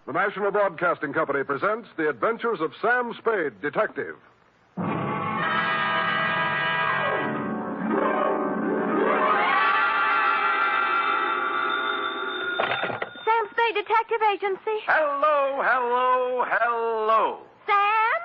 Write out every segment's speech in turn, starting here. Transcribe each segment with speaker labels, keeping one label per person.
Speaker 1: The National Broadcasting Company presents The Adventures of Sam Spade, Detective.
Speaker 2: Sam Spade Detective Agency.
Speaker 3: Hello, hello, hello.
Speaker 2: Sam?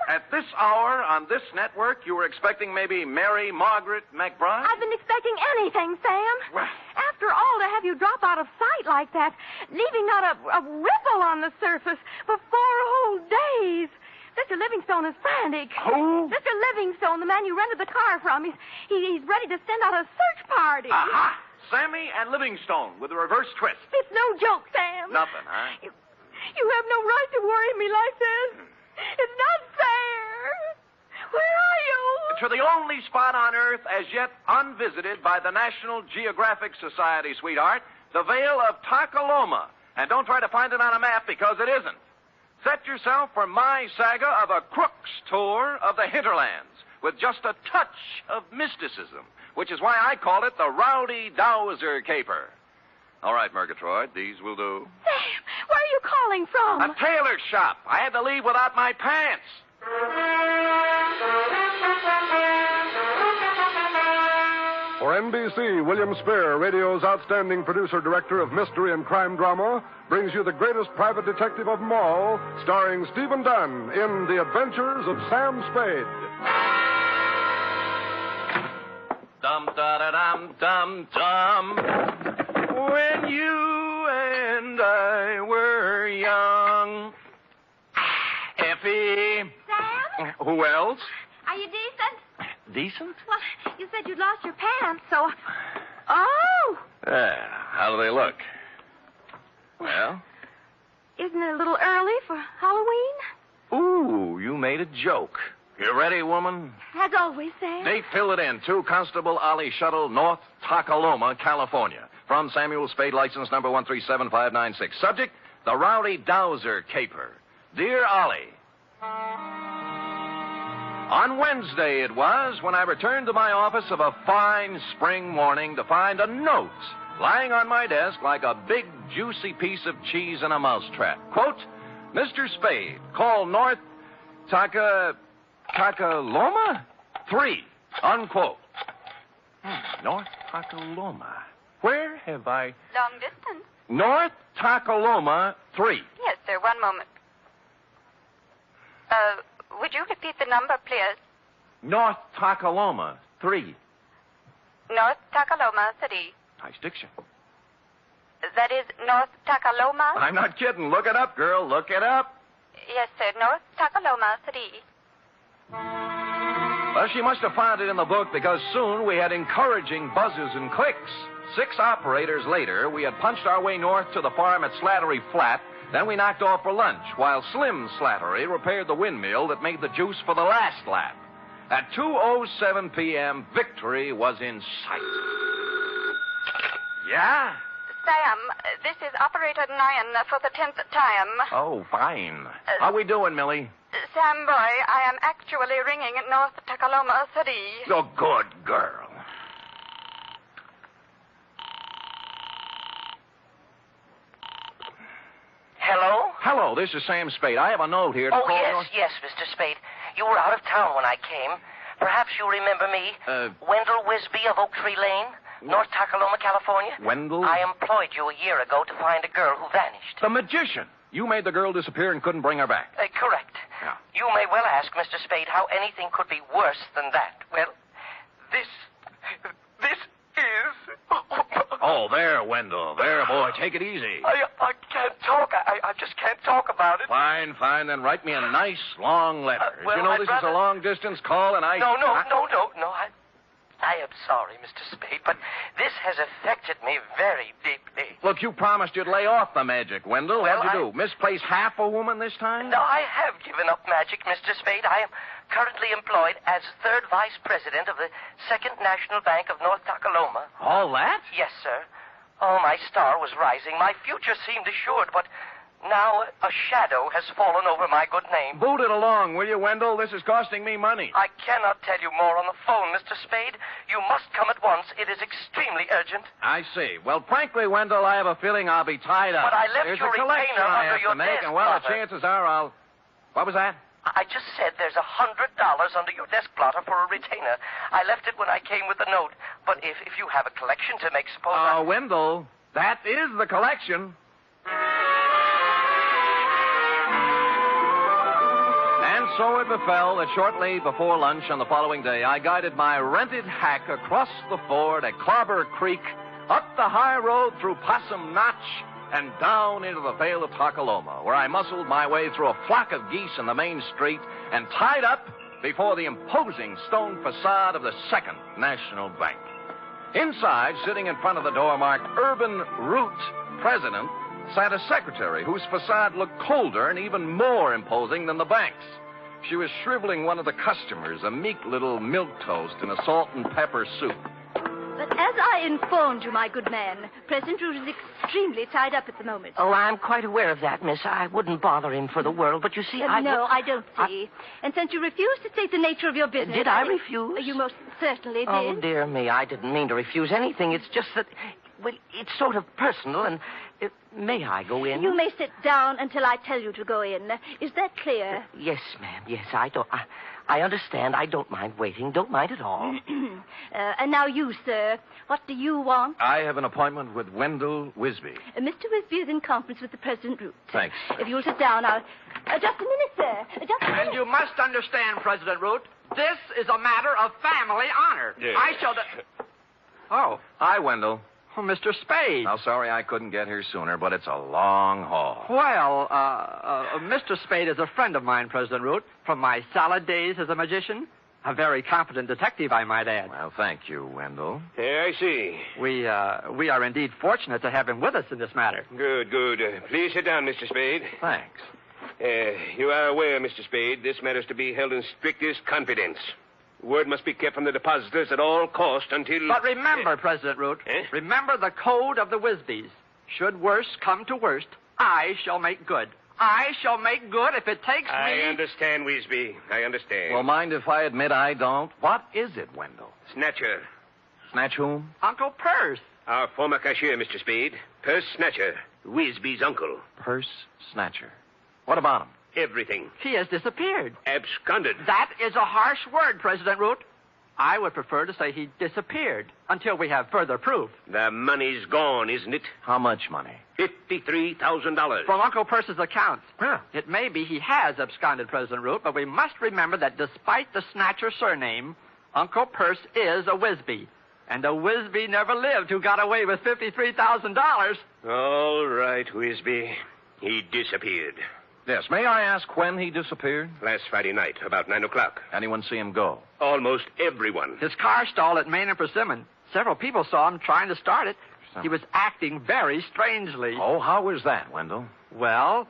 Speaker 3: At this hour on this network, you were expecting maybe Mary Margaret McBride?
Speaker 2: I've been expecting anything, Sam.
Speaker 3: Well.
Speaker 2: After all, to have you drop out of sight like that, leaving not a ripple on the surface for 4 whole days. Mr. Livingstone is frantic.
Speaker 3: Who?
Speaker 2: Mr. Livingstone, the man you rented the car from. He's ready to send out a search party.
Speaker 3: Aha! Sammy and Livingstone with a reverse twist.
Speaker 2: It's no joke, Sam.
Speaker 3: Nothing, huh?
Speaker 2: You have no right to worry me like this. It's not fair. Where are you?
Speaker 3: To the only spot on Earth as yet unvisited by the National Geographic Society, sweetheart, the Vale of Takaloma. And don't try to find it on a map because it isn't. Set yourself for my saga of a crook's tour of the hinterlands with just a touch of mysticism, which is why I call it the Rowdy Dowser Caper. All right, Murgatroyd, these will do.
Speaker 2: Sam, where are you calling from?
Speaker 3: A tailor shop. I had to leave without my pants.
Speaker 1: For NBC, William Spear, radio's outstanding producer-director of mystery and crime drama, brings you the greatest private detective of them all, starring Stephen Dunn in The Adventures of Sam Spade.
Speaker 3: Dum-da-da-dum-dum-dum. When you and I were young. Effie.
Speaker 2: Sam?
Speaker 3: Who else?
Speaker 2: Are you decent?
Speaker 3: Decent?
Speaker 2: Well, you said you'd lost your pants, so... Oh!
Speaker 3: How do they look? Well?
Speaker 2: Isn't it a little early for Halloween?
Speaker 3: Ooh, you made a joke. You ready, woman?
Speaker 2: As always, Sam.
Speaker 3: Date, fill it in. 2 Constable Ollie Shuttle, North Takaloma, California. From Samuel Spade, license number 1375596. Subject, the Rowdy Dowser Caper. Dear Ollie, on Wednesday it was when I returned to my office of a fine spring morning to find a note lying on my desk like a big, juicy piece of cheese in a mousetrap. Quote, Mr. Spade, call North Takaloma 3, unquote. North Takaloma. Where have I...
Speaker 4: Long distance.
Speaker 3: North Takaloma 3.
Speaker 4: Yes, sir. One moment. Would you repeat the number, please?
Speaker 3: North Takaloma 3.
Speaker 4: North Takaloma 3.
Speaker 3: Nice diction.
Speaker 4: That is North Takaloma?
Speaker 3: I'm not kidding. Look it up, girl. Look it up.
Speaker 4: Yes, sir. North Takaloma 3.
Speaker 3: Well, she must have found it in the book because soon we had encouraging buzzes and clicks. 6 operators later, we had punched our way north to the farm at Slattery Flat. Then we knocked off for lunch, while Slim Slattery repaired the windmill that made the juice for the last lap. At 2:07 p.m., victory was in sight. Yeah?
Speaker 4: Sam, this is Operator Nyan for the 10th time.
Speaker 3: Oh, fine. How we doing, Millie?
Speaker 4: Sam, boy, I am actually ringing at North Takaloma 3.
Speaker 3: Oh, good girl.
Speaker 5: Hello?
Speaker 3: Hello, this is Sam Spade. I have a note here to
Speaker 5: Oh,
Speaker 3: call
Speaker 5: yes, Mr. Spade. You were out of town when I came. Perhaps you remember me. Wendell Wisby of Oak Tree Lane, North Takaloma, California.
Speaker 3: Wendell?
Speaker 5: I employed you a year ago to find a girl who vanished.
Speaker 3: The magician. You made the girl disappear and couldn't bring her back.
Speaker 5: Correct.
Speaker 3: Yeah.
Speaker 5: You may well ask, Mr. Spade, how anything could be worse than that. Well, this is...
Speaker 3: Oh, there, Wendell. There, boy. Take it easy.
Speaker 5: I can't talk. I just can't talk about it.
Speaker 3: Fine. Then write me a nice, long letter.
Speaker 5: Well,
Speaker 3: you know,
Speaker 5: I'd
Speaker 3: this
Speaker 5: rather...
Speaker 3: is a long-distance call, and I...
Speaker 5: No. I am sorry, Mr. Spade, but this has affected me very deeply.
Speaker 3: Look, you promised you'd lay off the magic, Wendell.
Speaker 5: Well,
Speaker 3: What'd you do? Misplace half a woman this time?
Speaker 5: No, I have given up magic, Mr. Spade. I am currently employed as third vice president of the Second National Bank of North Takaloma.
Speaker 3: All that?
Speaker 5: Yes, sir. Oh, my star was rising. My future seemed assured, but Now a shadow has fallen over my good name.
Speaker 3: Boot it along, will you, Wendell? This is costing me money.
Speaker 5: I cannot tell you more on the phone, Mr. Spade. You must come at once. It is extremely urgent.
Speaker 3: I see. Well, frankly, Wendell, I have a feeling I'll be tied up.
Speaker 5: But I left
Speaker 3: There's
Speaker 5: your
Speaker 3: a collection
Speaker 5: retainer
Speaker 3: I
Speaker 5: under
Speaker 3: have
Speaker 5: your
Speaker 3: to make,
Speaker 5: desk,
Speaker 3: and, well, the
Speaker 5: Plotter.
Speaker 3: chances are I'll... What was that?
Speaker 5: I just said there's $100 under your desk, Plotter, for a retainer. I left it when I came with the note. But if you have a collection to make, suppose
Speaker 3: Wendell, that is the collection. And so it befell that shortly before lunch on the following day, I guided my rented hack across the ford at Clobber Creek, up the high road through Possum Notch, and down into the Vale of Takaloma, where I muscled my way through a flock of geese in the main street and tied up before the imposing stone facade of the Second National Bank. Inside, sitting in front of the door marked Urban Root President, sat a secretary whose facade looked colder and even more imposing than the bank's. She was shriveling one of the customers, a meek little milquetoast in a salt and pepper soup.
Speaker 2: But as I informed you, my good man, President Root is extremely tied up at the moment.
Speaker 5: Oh, I'm quite aware of that, miss. I wouldn't bother him for the world, but you see,
Speaker 2: No, I don't see. And since you refused to state the nature of your business...
Speaker 5: Did I refuse?
Speaker 2: You most certainly did.
Speaker 5: Oh, dear me, I didn't mean to refuse anything. It's just that, well, it's sort of personal, and may I go in?
Speaker 2: You may sit down until I tell you to go in. Is that clear?
Speaker 5: Yes, ma'am. Yes, I understand. I don't mind waiting. Don't mind at all.
Speaker 2: And now you, sir. What do you want?
Speaker 3: I have an appointment with Wendell Wisby.
Speaker 2: Mr. Wisby is in conference with the President Root.
Speaker 3: Thanks.
Speaker 2: If you'll sit down, I'll... just a minute, sir. Just a minute.
Speaker 6: And you must understand, President Root, this is a matter of family honor.
Speaker 3: Yes.
Speaker 6: I shall... Oh,
Speaker 3: Hi, Wendell.
Speaker 6: Mr. Spade.
Speaker 3: Now, sorry I couldn't get here sooner, but it's a long haul.
Speaker 6: Well, Mr. Spade is a friend of mine, President Root, from my salad days as a magician. A very competent detective, I might add.
Speaker 3: Well, thank you, Wendell.
Speaker 7: Yeah, I see.
Speaker 6: We are indeed fortunate to have him with us in this matter.
Speaker 7: Good, good. Please sit down, Mr. Spade.
Speaker 3: Thanks.
Speaker 7: You are aware, Mr. Spade, this matter is to be held in strictest confidence. Word must be kept from the depositors at all cost until...
Speaker 6: But remember, President Root, remember the code of the Wisbys. Should worst come to worst, I shall make good. I shall make good if it takes me...
Speaker 7: I understand, Wisby. I understand.
Speaker 3: Well, mind if I admit I don't? What is it, Wendell?
Speaker 7: Snatcher.
Speaker 3: Snatch whom?
Speaker 6: Uncle Purse.
Speaker 7: Our former cashier, Mr. Spade. Purse Snatcher. Wisby's uncle.
Speaker 3: Purse Snatcher. What about him?
Speaker 7: Everything.
Speaker 6: He has disappeared.
Speaker 7: Absconded.
Speaker 6: That is a harsh word, President Root. I would prefer to say he disappeared until we have further proof.
Speaker 7: The money's gone, isn't it?
Speaker 3: How much money?
Speaker 7: $53,000.
Speaker 6: From Uncle Purse's accounts.
Speaker 3: Huh.
Speaker 6: It may be he has absconded, President Root, but we must remember that despite the Snatcher surname, Uncle Purse is a Wisby. And a Wisby never lived who got away with $53,000.
Speaker 7: All right, Wisby. He disappeared.
Speaker 3: Yes, may I ask when he disappeared?
Speaker 7: Last Friday night, about 9 o'clock.
Speaker 3: Anyone see him go?
Speaker 7: Almost everyone.
Speaker 6: His car stalled at Main and Persimmon. Several people saw him trying to start it. He was acting very strangely.
Speaker 3: Oh, how was that, Wendell?
Speaker 6: Well,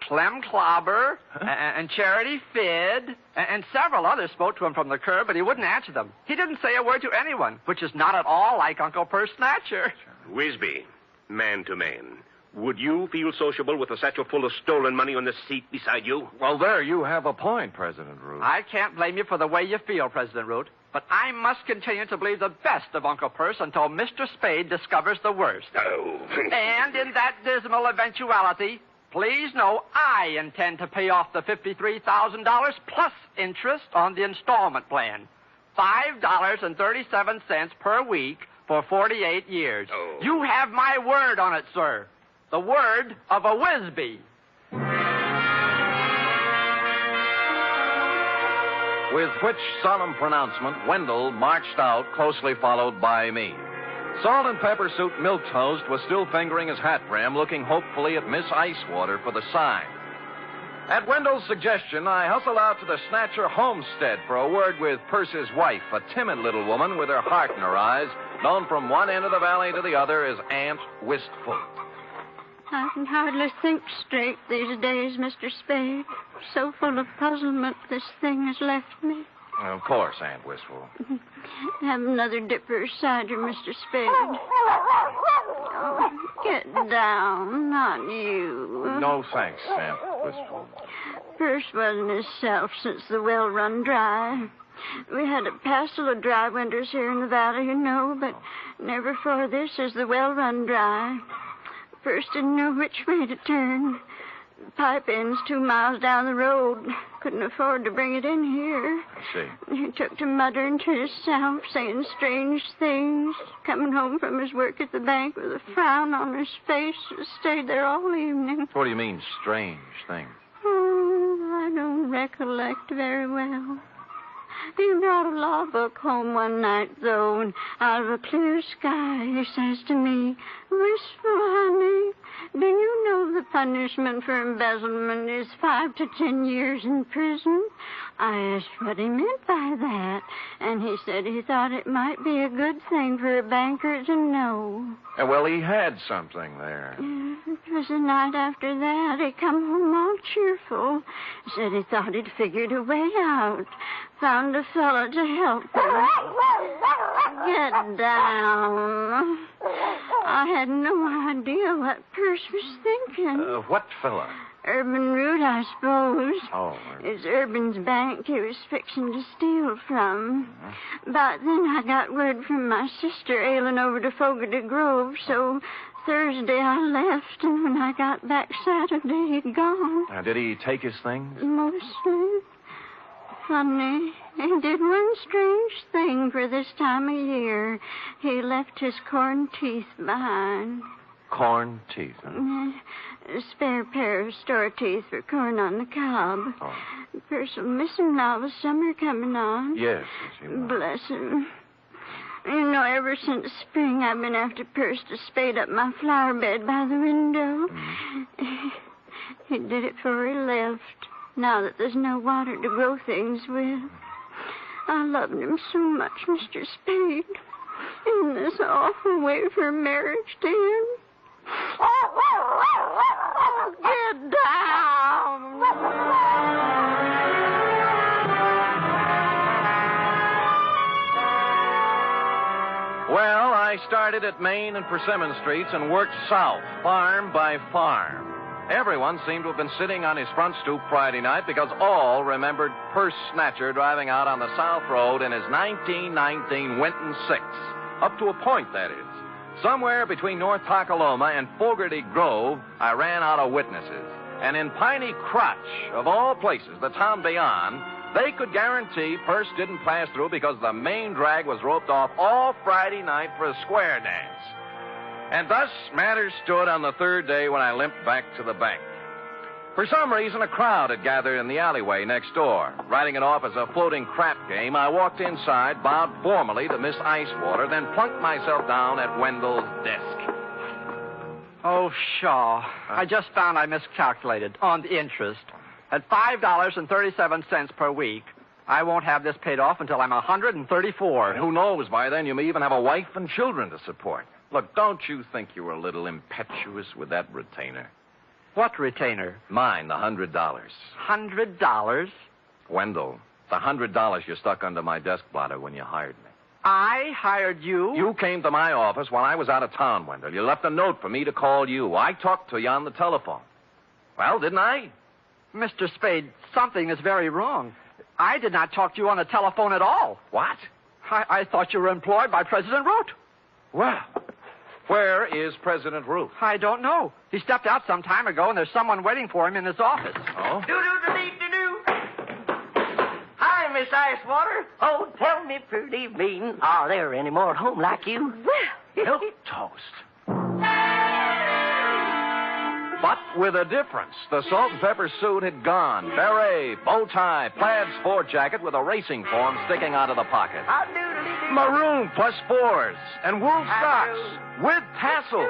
Speaker 6: Clem Clobber and Charity Fid and several others spoke to him from the curb, but he wouldn't answer them. He didn't say a word to anyone, which is not at all like Uncle Purse Snatcher.
Speaker 7: Wisby, man to man. Would you feel sociable with a satchel full of stolen money on the seat beside you?
Speaker 3: Well, there you have a point, President Root.
Speaker 6: I can't blame you for the way you feel, President Root, but I must continue to believe the best of Uncle Purse until Mr. Spade discovers the worst.
Speaker 7: Oh.
Speaker 6: And in that dismal eventuality, please know I intend to pay off the $53,000 plus interest on the installment plan. $5.37 per week for 48 years.
Speaker 7: Oh.
Speaker 6: You have my word on it, sir. The word of a Wisby.
Speaker 3: With which solemn pronouncement, Wendell marched out, closely followed by me. Salt and Pepper Suit Milquetoast was still fingering his hat brim, looking hopefully at Miss Icewater for the sign. At Wendell's suggestion, I hustled out to the Snatcher homestead for a word with Purse's wife, a timid little woman with her heart in her eyes, known from one end of the valley to the other as Aunt Wistful.
Speaker 8: I can hardly think straight these days, Mr. Spade. So full of puzzlement this thing has left me.
Speaker 3: Of course, Aunt Wistful.
Speaker 8: Have another dipper of cider, Mr. Spade. Oh, get down, not you.
Speaker 3: No thanks, Aunt Wistful.
Speaker 8: Perce wasn't himself since the well run dry. We had a passel of dry winters here in the valley, you know, but never for this has the well run dry. Perce didn't know which way to turn. The pipe end's 2 miles down the road. Couldn't afford to bring it in here.
Speaker 3: I see.
Speaker 8: He took to muttering to himself, saying strange things, coming home from his work at the bank with a frown on his face, and stayed there all evening.
Speaker 3: What do you mean, strange things?
Speaker 8: Oh, I don't recollect very well. He brought a law book home one night, though, and out of a clear sky, he says to me, "Wistful, honey, do you know the punishment for embezzlement is 5 to 10 years in prison?" I asked what he meant by that, and he said he thought it might be a good thing for a banker to know.
Speaker 3: Well, he had something there.
Speaker 8: It was the night after that. He come home all cheerful. Said he thought he'd figured a way out. Found a fella to help him. Get down. I had no idea what Perce was thinking.
Speaker 3: What fella?
Speaker 8: Urban Root, I suppose.
Speaker 3: Oh.
Speaker 8: It's Urban's bank he was fixing to steal from. But then I got word from my sister ailing over to Fogarty Grove, so Thursday I left, and when I got back Saturday, he'd gone.
Speaker 3: Did he take his things?
Speaker 8: Mostly. Funny, he did one strange thing for this time of year. He left his corn teeth behind.
Speaker 3: Corn teeth, huh?
Speaker 8: A spare pair of store teeth for corn on the cob.
Speaker 3: Oh.
Speaker 8: Perce will miss him now with summer coming on.
Speaker 3: Yes, he will.
Speaker 8: Bless him. You know, ever since spring, I've been after Perce to spade up my flower bed by the window. He did it before he left, now that there's no water to grow things with. I loved him so much, Mr. Spade. In this awful way for marriage to him. Get down!
Speaker 3: Well, I started at Main and Persimmon Streets and worked south, farm by farm. Everyone seemed to have been sitting on his front stoop Friday night because all remembered Perce Snatcher driving out on the South Road in his 1919 Winton 6. Up to a point, that is. Somewhere between North Takaloma and Fogarty Grove, I ran out of witnesses. And in Piney Crotch, of all places, the town beyond, they could guarantee Perce didn't pass through because the main drag was roped off all Friday night for a square dance. And thus matters stood on the third day when I limped back to the bank. For some reason, a crowd had gathered in the alleyway next door. Writing it off as a floating crap game, I walked inside, bowed formally to Miss Icewater, then plunked myself down at Wendell's desk.
Speaker 6: Oh, Shaw. I just found I miscalculated on the interest. At $5.37 per week, I won't have this paid off until I'm 134.
Speaker 3: And who knows, by then you may even have a wife and children to support. Look, don't you think you were a little impetuous with that retainer?
Speaker 6: What retainer?
Speaker 3: Mine, the $100.
Speaker 6: $100?
Speaker 3: Wendell, the $100 you stuck under my desk blotter when you hired me.
Speaker 6: I hired you?
Speaker 3: You came to my office while I was out of town, Wendell. You left a note for me to call you. I talked to you on the telephone. Well, didn't I?
Speaker 6: Mr. Spade, something is very wrong. I did not talk to you on the telephone at all.
Speaker 3: What?
Speaker 6: I thought you were employed by President Root.
Speaker 3: Well, where is President Root?
Speaker 6: I don't know. He stepped out some time ago, and there's someone waiting for him in his office.
Speaker 3: Oh?
Speaker 5: Do-do-do-do-do-do. Hi, Miss Icewater. Oh, tell me, pretty mean, are there any more at home like you?
Speaker 3: Milk toast. But with a difference. The salt and pepper suit had gone. Beret, bow tie, plaid sport jacket with a racing form sticking out of the pocket. Maroon +4s and wool socks with tassels.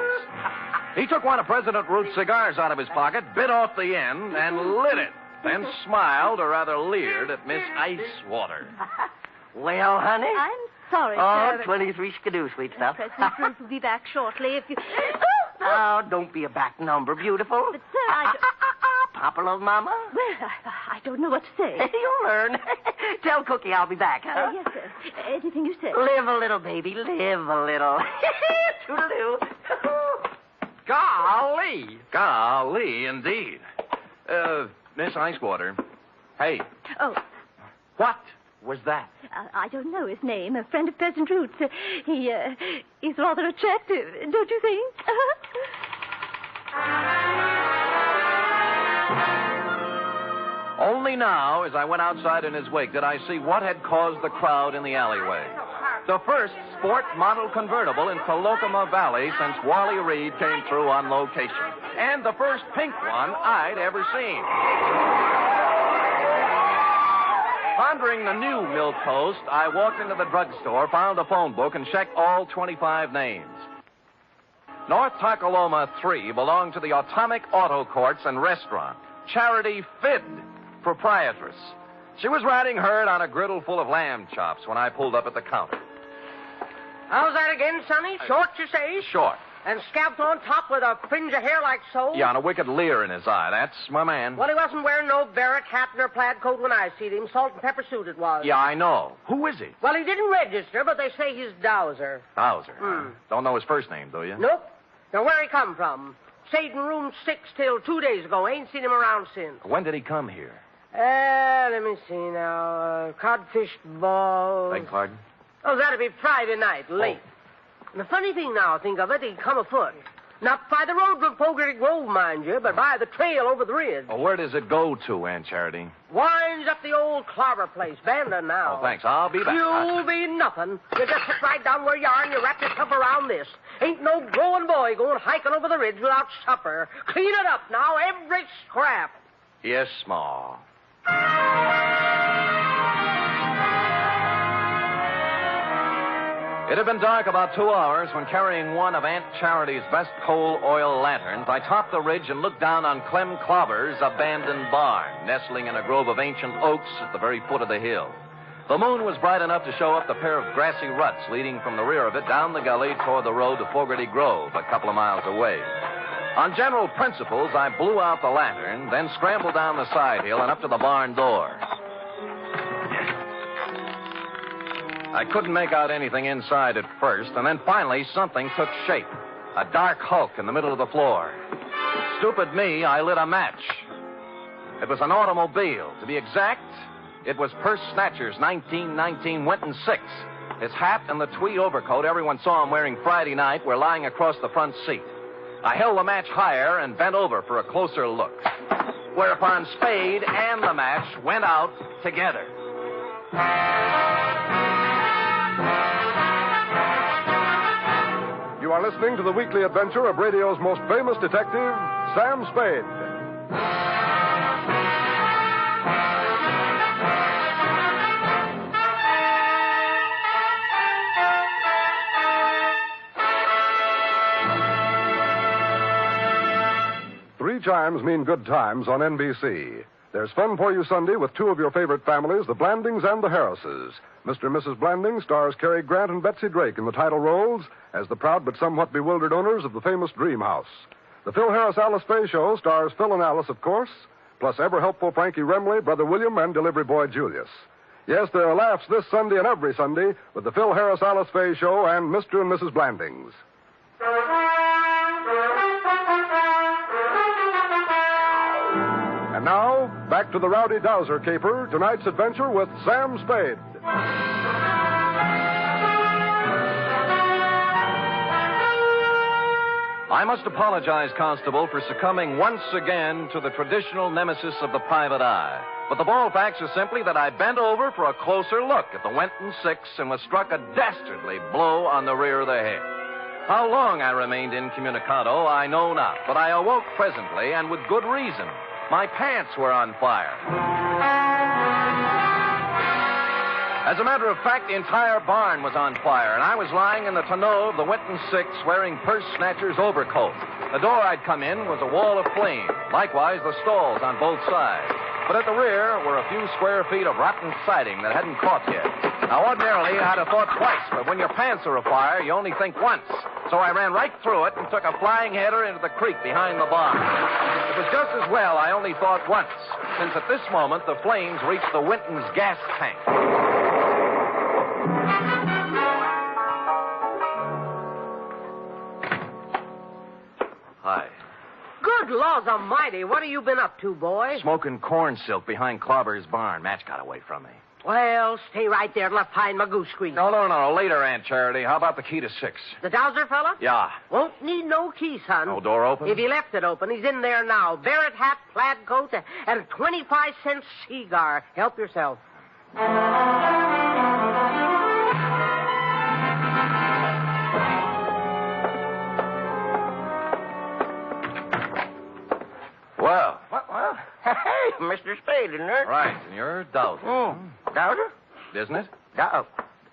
Speaker 3: He took one of President Root's cigars out of his pocket, bit off the end, and lit it. Then smiled, or rather leered, at Miss Icewater.
Speaker 5: Well, honey?
Speaker 2: I'm sorry,
Speaker 5: Oh,
Speaker 2: sir.
Speaker 5: 23 skidoo, sweet stuff.
Speaker 2: President Root will be back shortly if you...
Speaker 5: Oh, don't be a back number, beautiful.
Speaker 2: But, sir, I...
Speaker 5: Pop Copperloaf, Mama?
Speaker 2: Well, I don't know what to say.
Speaker 5: You'll learn. Tell Cookie I'll be back, huh?
Speaker 2: Yes, sir. Anything you say.
Speaker 5: Live a little, baby. Live a little. Toodaloo.
Speaker 6: Golly.
Speaker 3: Golly, indeed. Miss Icewater. Hey,
Speaker 2: Oh,
Speaker 3: what was that?
Speaker 2: I don't know his name. A friend of Peasant Roots. He's rather attractive, don't you think?
Speaker 3: Only now, as I went outside in his wake, did I see what had caused the crowd in the alleyway. The first sport model convertible in Colocoma Valley since Wally Reed came through on location. And the first pink one I'd ever seen. Pondering the new milk toast, I walked into the drugstore, found a phone book, and checked all 25 names. North Tacoloma 3 belonged to the Atomic Auto Courts and Restaurant. Charity Fid, proprietress. She was riding herd on a griddle full of lamb chops when I pulled up at the counter.
Speaker 9: How's that again, Sonny? Short, you say?
Speaker 3: Short.
Speaker 9: And scalped on top with a fringe of hair like so?
Speaker 3: Yeah, and a wicked leer in his eye. That's my man.
Speaker 9: Well, he wasn't wearing no barrack hat nor plaid coat when I seen him. Salt and pepper suit it was.
Speaker 3: Yeah, I know. Who is he?
Speaker 9: Well, he didn't register, but they say he's Dowser.
Speaker 3: Dowser. Don't know his first name, do you?
Speaker 9: Nope. Now, where he come from? Stayed in room 6 till 2 days ago. Ain't seen him around since.
Speaker 3: When did he come here?
Speaker 9: Let me see now. Codfish ball.
Speaker 3: Beg pardon?
Speaker 9: Oh, that'd be Friday night, late. And the funny thing now, think of it, he'd come afoot. Not by the road from Fogarty Grove, mind you, but by the trail over the ridge.
Speaker 3: Oh, where does it go to, Aunt Charity?
Speaker 9: Winds up the old clobber place, Bandon now.
Speaker 3: Oh, thanks. I'll be back.
Speaker 9: You'll be nothing. You just sit right down where you are and you wrap yourself around this. Ain't no growing boy going hiking over the ridge without supper. Clean it up now, every scrap.
Speaker 3: Yes, Ma. It had been dark about 2 hours when, carrying one of Aunt Charity's best coal oil lanterns, I topped the ridge and looked down on Clem Clobber's abandoned barn, nestling in a grove of ancient oaks at the very foot of the hill. The moon was bright enough to show up the pair of grassy ruts leading from the rear of it down the gully toward the road to Fogarty Grove, a couple of miles away. On general principles, I blew out the lantern, then scrambled down the side hill and up to the barn door. I couldn't make out anything inside at first, and then finally something took shape. A dark hulk in the middle of the floor. Stupid me, I lit a match. It was an automobile. To be exact, it was Purse Snatcher's 1919 Winton 6. His hat and the tweed overcoat everyone saw him wearing Friday night were lying across the front seat. I held the match higher and bent over for a closer look. Whereupon Spade and the match went out together.
Speaker 1: You are listening to the weekly adventure of radio's most famous detective, Sam Spade. Three chimes mean good times on NBC. There's fun for you Sunday with two of your favorite families, the Blandings and the Harrises. Mr. and Mrs. Blanding stars Cary Grant and Betsy Drake in the title roles as the proud but somewhat bewildered owners of the famous Dream House. The Phil Harris-Alice Faye Show stars Phil and Alice, of course, plus ever-helpful Frankie Remley, Brother William, and delivery boy Julius. Yes, there are laughs this Sunday and every Sunday with the Phil Harris-Alice Faye Show and Mr. and Mrs. Blandings. And now, back to the Rowdy Dowser Caper, tonight's adventure with Sam Spade.
Speaker 3: I must apologize, Constable, for succumbing once again to the traditional nemesis of the private eye. But the bald facts are simply that I bent over for a closer look at the Winton 6 and was struck a dastardly blow on the rear of the head. How long I remained incommunicado, I know not, but I awoke presently, and with good reason. My pants were on fire. As a matter of fact, the entire barn was on fire, and I was lying in the tonneau of the Winton 6 wearing Purse Snatcher's overcoat. The door I'd come in was a wall of flame, likewise the stalls on both sides. But at the rear were a few square feet of rotten siding that hadn't caught yet. Now, ordinarily, I'd have thought twice, but when your pants are afire, you only think once. So I ran right through it and took a flying header into the creek behind the barn. It was just as well I only thought once, since at this moment the flames reached the Winton's gas tank. Hi.
Speaker 9: Good laws almighty, what have you been up to, boy?
Speaker 3: Smoking corn silk behind Clobber's barn. Match got away from me.
Speaker 9: Well, stay right there till I find my goose grease.
Speaker 3: No. Later, Aunt Charity. How about the key to 6?
Speaker 9: The Dowser fella?
Speaker 3: Yeah.
Speaker 9: Won't need no key, son.
Speaker 3: No door open?
Speaker 9: If he left it open, he's in there now. Barrett hat, plaid coat, and a 25-cent cigar. Help yourself.
Speaker 3: Well.
Speaker 10: Well, hey, Mr. Spade, isn't it?
Speaker 3: Right, and you're Dowser.
Speaker 10: Oh, Dowser?
Speaker 3: Isn't it?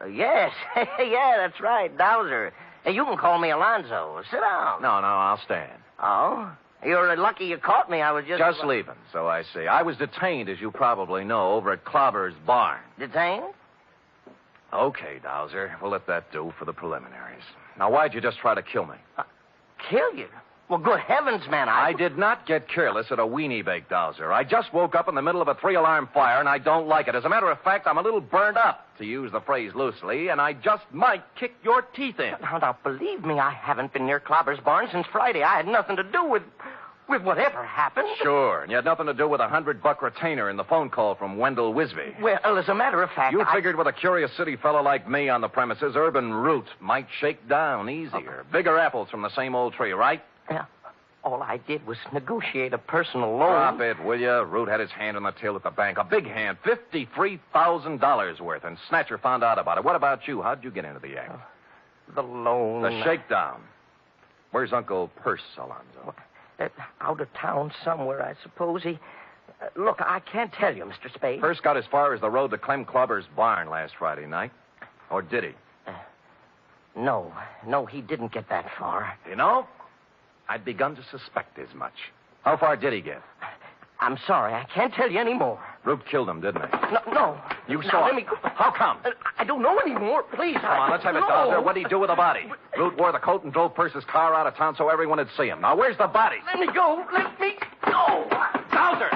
Speaker 10: Yes. Yeah, that's right, Dowser. Hey, you can call me Alonzo. Sit down.
Speaker 3: No, I'll stand.
Speaker 10: Oh? You're lucky you caught me. I was just...
Speaker 3: Just leaving, so I see. I was detained, as you probably know, over at Clobber's barn.
Speaker 10: Detained?
Speaker 3: Okay, Dowser. We'll let that do for the preliminaries. Now, why'd you just try to kill me?
Speaker 10: Kill you? Well, good heavens, man,
Speaker 3: I did not get careless at a weenie bake, Dowser. I just woke up in the middle of a 3-alarm fire, and I don't like it. As a matter of fact, I'm a little burned up, to use the phrase loosely, and I just might kick your teeth in.
Speaker 10: Now, believe me, I haven't been near Clobber's barn since Friday. I had nothing to do with whatever happened.
Speaker 3: Sure, and you had nothing to do with a $100 retainer in the phone call from Wendell Wisby.
Speaker 10: Well, as a matter of fact,
Speaker 3: You figured with a curious city fellow like me on the premises, urban root might shake down easier. Bigger apples from the same old tree, right?
Speaker 10: Yeah. All I did was negotiate a personal loan.
Speaker 3: Drop it, will you? Root had his hand on the till at the bank. A big hand, $53,000 worth, and Snatcher found out about it. What about you? How'd you get into the act?
Speaker 10: The loan.
Speaker 3: The shakedown. Where's Uncle Purse, Alonzo?
Speaker 10: Out of town somewhere, I suppose. He... look, I can't tell you, Mr. Spade.
Speaker 3: Purse got as far as the road to Clem Clobber's barn last Friday night. Or did he?
Speaker 10: No, he didn't get that far.
Speaker 3: You know, I'd begun to suspect as much. How far did he get?
Speaker 10: I'm sorry, I can't tell you any more.
Speaker 3: Root killed him, didn't he?
Speaker 10: No.
Speaker 3: You
Speaker 10: Now,
Speaker 3: saw
Speaker 10: let
Speaker 3: it.
Speaker 10: me go.
Speaker 3: How come?
Speaker 10: I don't know anymore. Please.
Speaker 3: Come on, let's have it, Dowser. What'd he do with the body? Root wore the coat and drove Purse's car out of town so everyone would see him. Now, where's the body?
Speaker 10: Let me go. Let me go.
Speaker 3: Dowser!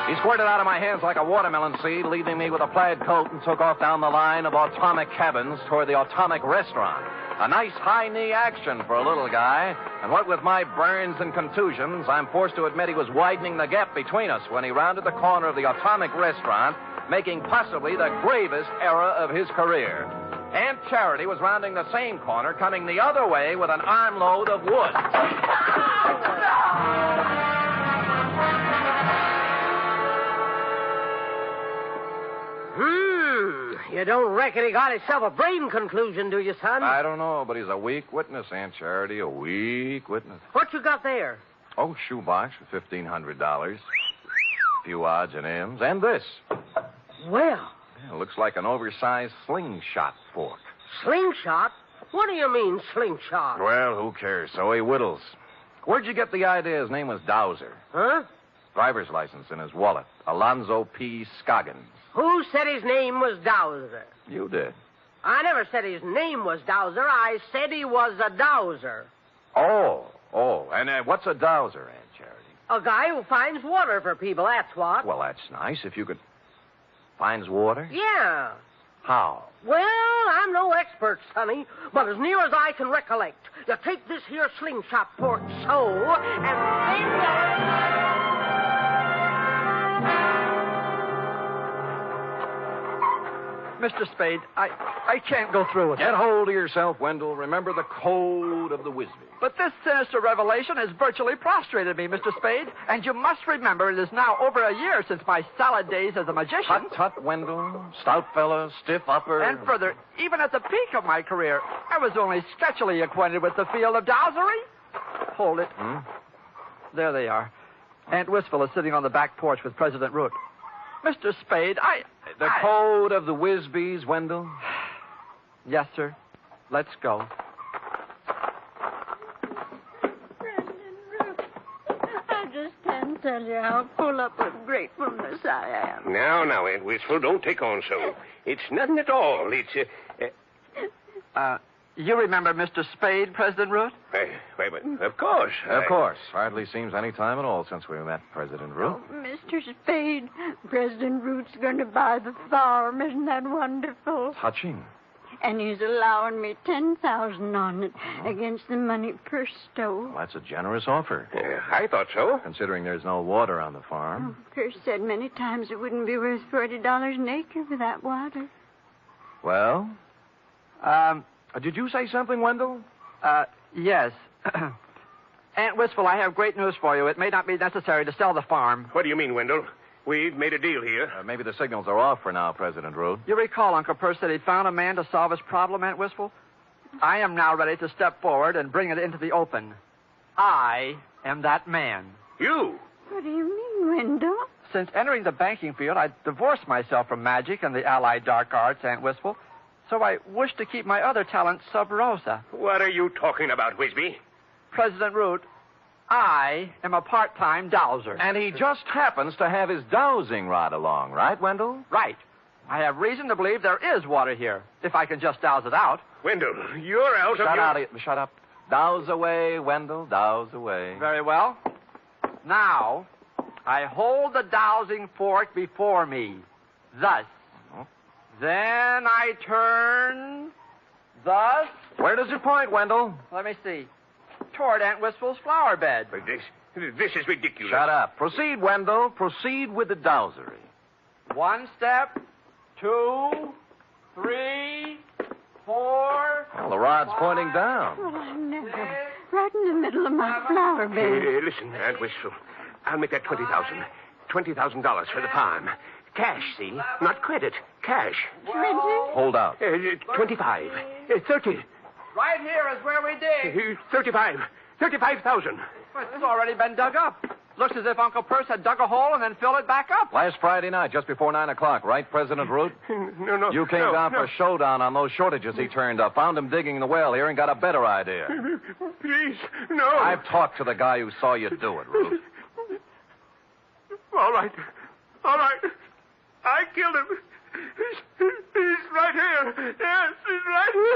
Speaker 3: He squirted out of my hands like a watermelon seed, leaving me with a plaid coat, and took off down the line of atomic cabins toward the atomic restaurant. A nice high-knee action for a little guy, and what with my burns and contusions, I'm forced to admit he was widening the gap between us when he rounded the corner of the atomic restaurant, making possibly the gravest error of his career. Aunt Charity was rounding the same corner, coming the other way with an armload of wood.
Speaker 9: You don't reckon he got himself a brain conclusion, do you, son?
Speaker 3: I don't know, but he's a weak witness, Aunt Charity, a weak witness.
Speaker 9: What you got there?
Speaker 3: Oh, shoebox for $1,500. A few odds and ends. And this.
Speaker 9: Well.
Speaker 3: Yeah, looks like an oversized slingshot fork.
Speaker 9: Slingshot? What do you mean, slingshot?
Speaker 3: Well, who cares? So he whittles. Where'd you get the idea his name was Dowser?
Speaker 9: Huh?
Speaker 3: Driver's license in his wallet. Alonzo P. Scoggins.
Speaker 9: Who said his name was Dowser?
Speaker 3: You did.
Speaker 9: I never said his name was Dowser. I said he was a dowser.
Speaker 3: Oh. And what's a dowser, Aunt Charity?
Speaker 9: A guy who finds water for people, that's what.
Speaker 3: Well, that's nice. If you could... Finds water?
Speaker 9: Yeah.
Speaker 3: How?
Speaker 9: Well, I'm no expert, Sonny, but as near as I can recollect, you take this here slingshot fork so, and then
Speaker 6: Mr. Spade, I can't go through with it.
Speaker 3: Get hold of yourself, Wendell. Remember the code of the Wisby.
Speaker 6: But this sinister revelation has virtually prostrated me, Mr. Spade. And you must remember it is now over a year since my salad days as a magician.
Speaker 3: Tut, Wendell. Stout fella, stiff upper.
Speaker 6: And further, even at the peak of my career, I was only sketchily acquainted with the field of dowsery. Hold it. There they are. Aunt Wistful is sitting on the back porch with President Root. Mr. Spade,
Speaker 3: The code of the Wisbys, Wendell?
Speaker 6: Yes, sir. Let's go.
Speaker 8: I just can't tell you how full up with gratefulness I am.
Speaker 7: Now, Aunt Wistful, don't take on so. It's nothing at all. It's,
Speaker 6: You remember Mr. Spade, President Root?
Speaker 7: Hey, wait, of course.
Speaker 11: Of course. Hardly seems any time at all since we met President Root.
Speaker 8: Oh, Mr. Spade, President Root's going to buy the farm. Isn't that wonderful?
Speaker 11: Touching.
Speaker 8: And he's allowing me $10,000 on it against the money Percy stole.
Speaker 11: Well, that's a generous offer.
Speaker 7: I thought so.
Speaker 11: Considering there's no water on the farm.
Speaker 8: Percy said many times it wouldn't be worth $40 an acre without water.
Speaker 11: Well? Did you say something, Wendell?
Speaker 6: Yes. Aunt Wistful, I have great news for you. It may not be necessary to sell the farm.
Speaker 7: What do you mean, Wendell? We've made a deal here.
Speaker 11: Maybe the signals are off for now, President Root.
Speaker 6: You recall Uncle Percy said he'd found a man to solve his problem, Aunt Wistful? I am now ready to step forward and bring it into the open. I am that man.
Speaker 7: You?
Speaker 8: What do you mean, Wendell?
Speaker 6: Since entering the banking field, I divorced myself from magic and the allied dark arts, Aunt Wistful. So I wish to keep my other talents sub rosa.
Speaker 7: What are you talking about, Wisby?
Speaker 6: President Root, I am a part-time dowser.
Speaker 11: And he just happens to have his dowsing rod along, right, Wendell?
Speaker 6: Right. I have reason to believe there is water here, if I can just douse it out.
Speaker 7: Wendell, you're out of your...
Speaker 11: Shut up. Douse away, Wendell, douse away.
Speaker 6: Very well. Now, I hold the dowsing fork before me. Thus. Then I turn. Thus.
Speaker 11: Where does it point, Wendell?
Speaker 6: Let me see. Toward Aunt Wistful's flower bed.
Speaker 7: This is ridiculous.
Speaker 11: Shut up. Proceed, Wendell. Proceed with the dowsery.
Speaker 6: 1 step, 2, 3, 4.
Speaker 11: Well, the rod's pointing down.
Speaker 8: Well, I never. Right in the middle of my flower bed.
Speaker 7: Listen, Aunt Wistful. I'll make that $20,000. $20,000 for the farm. Cash, see? Not credit. Cash.
Speaker 8: 20?
Speaker 11: Hold out.
Speaker 7: 25. 30.
Speaker 6: Right here is where we dig.
Speaker 7: 35. 35,000.
Speaker 6: Well, it's already been dug up. Looks as if Uncle Percy had dug a hole and then filled it back up.
Speaker 11: Last Friday night, just before 9 o'clock, right, President Root?
Speaker 7: No.
Speaker 11: You came down for a showdown on those shortages he turned up. Found him digging the well here and got a better idea.
Speaker 7: Please, no.
Speaker 11: I've talked to the guy who saw you do it, Root.
Speaker 7: All right. I killed him. He's right here. Yes, he's right here.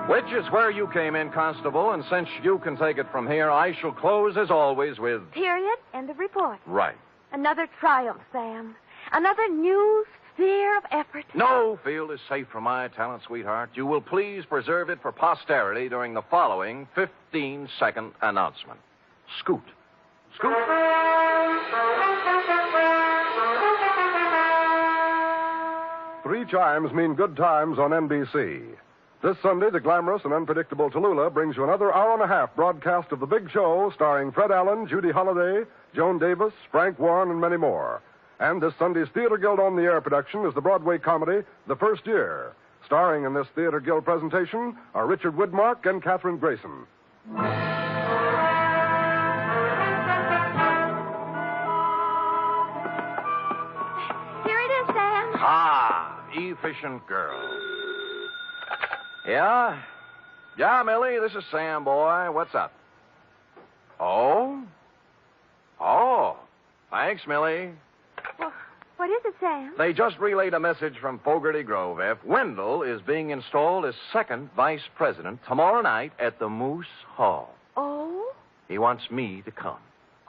Speaker 11: Which is where you came in, Constable, and since you can take it from here, I shall close, as always, with...
Speaker 2: Period. End of report.
Speaker 11: Right.
Speaker 2: Another triumph, Sam. Another new sphere of effort.
Speaker 11: No field is safe from my talent, sweetheart. You will please preserve it for posterity during the following 15-second announcement. Scoot. Scoot.
Speaker 1: 3 chimes mean good times on NBC. This Sunday, the glamorous and unpredictable Tallulah brings you another hour-and-a-half broadcast of The Big Show, starring Fred Allen, Judy Holliday, Joan Davis, Frank Warren, and many more. And this Sunday's Theater Guild on the Air production is the Broadway comedy The First Year. Starring in this Theater Guild presentation are Richard Widmark and Katherine Grayson.
Speaker 2: Here it is, Sam.
Speaker 11: Ah, efficient girl. Yeah? Yeah, Millie, this is Sam, boy. What's up? Oh? Thanks, Millie.
Speaker 2: Well, what is it, Sam?
Speaker 11: They just relayed a message from Fogarty Grove, F. Wendell is being installed as second vice president tomorrow night at the Moose Hall.
Speaker 2: Oh?
Speaker 11: He wants me to come.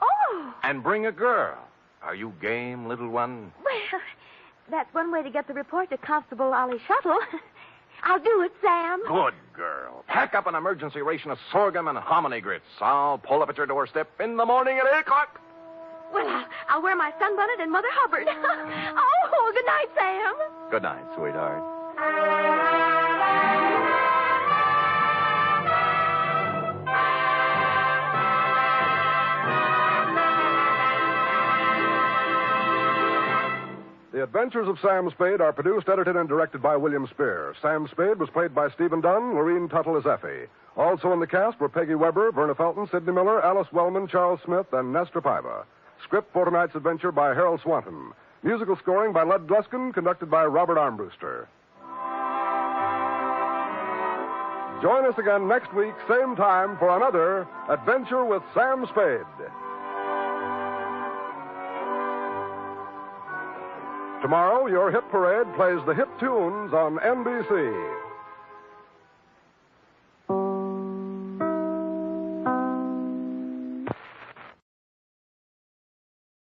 Speaker 2: Oh!
Speaker 11: And bring a girl. Are you game, little one?
Speaker 2: Well, that's one way to get the report to Constable Ollie Shuttle. I'll do it, Sam.
Speaker 11: Good girl. Pack up an emergency ration of sorghum and hominy grits. I'll pull up at your doorstep in the morning at 8 o'clock.
Speaker 2: Well, I'll wear my sunbonnet and Mother Hubbard. Oh, good night, Sam.
Speaker 11: Good night, sweetheart.
Speaker 1: The Adventures of Sam Spade are produced, edited, and directed by William Spear. Sam Spade was played by Stephen Dunn, Lorene Tuttle as Effie. Also in the cast were Peggy Weber, Verna Felton, Sidney Miller, Alice Wellman, Charles Smith, and Nestor Paiva. Script for tonight's adventure by Harold Swanton. Musical scoring by Lud Gluskin, conducted by Robert Armbruster. Join us again next week, same time, for another Adventure with Sam Spade. Tomorrow, your hit parade plays the hit tunes on NBC.